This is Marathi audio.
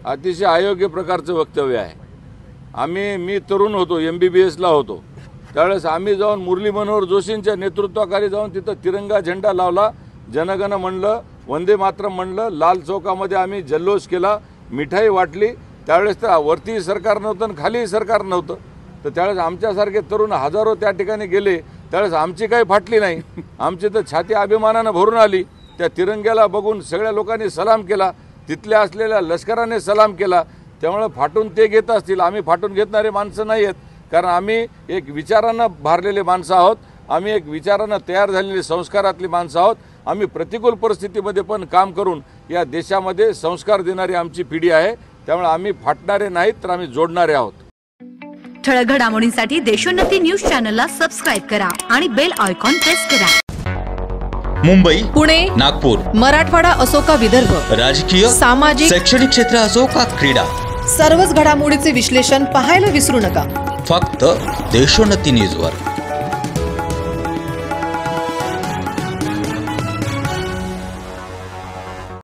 अतिशय अयोग्य प्रकारचं वक्तव्य आहे। मी तरुण होतो, MBBS ला होतो, त्यावेळेस आम्ही जाऊन मुरली मनोहर जोशींच्या नेतृत्वाखाली जाऊन तिथं तिरंगा झेंडा लावला, जनगण म्हणलं, वंदे मातरम म्हणलं, लाल चौकामध्ये आम्ही जल्लोष केला, मिठाई वाटली। त्यावेळेस तर वरती सरकार नव्हतं आणि खाली सरकार नव्हतं, तर त्यावेळेस आमच्यासारखे तरुण हजारो त्या ठिकाणी गेले, त्यावेळेस आमची काही फाटली नाही, आमची तर छाती अभिमानानं भरून आली। त्या तिरंग्याला बघून सगळ्या लोकांनी सलाम केला, तिथल्या असलेल्या लष्कराने सलाम केला। त्यामुळे फाटून ते घेत असतील, आम्ही फाटून घेणारे माणसं नाही आहेत, कारण आम्ही एक विचारांना भारलेले माणसं आहोत, आम्ही एक विचारांना तयार झालेली संस्कारातली माणसं आहोत। आम्ही प्रतिकूल परिस्थितीमध्ये पण काम करून या देशामध्ये संस्कार देणारी आमची पिढी आहे, त्यामुळे आम्ही फाटणारे नाहीत, तर आम्ही जोडणारे आहोत। ठळक घडामोडींसाठी देशोन्नती न्यूज चॅनलला सबस्क्राइब करा आणि बेल आयकॉन प्रेस करा। मुंबई, पुणे, नागपूर, मराठवाडा असो का विदर्भ, राजकीय, सामाजिक, शैक्षणिक क्षेत्र असो का क्रीडा, सर्वच घडामोडीचे विश्लेषण पाहायला विसरू नका। फक्त देशोन्नती न्यूजवर।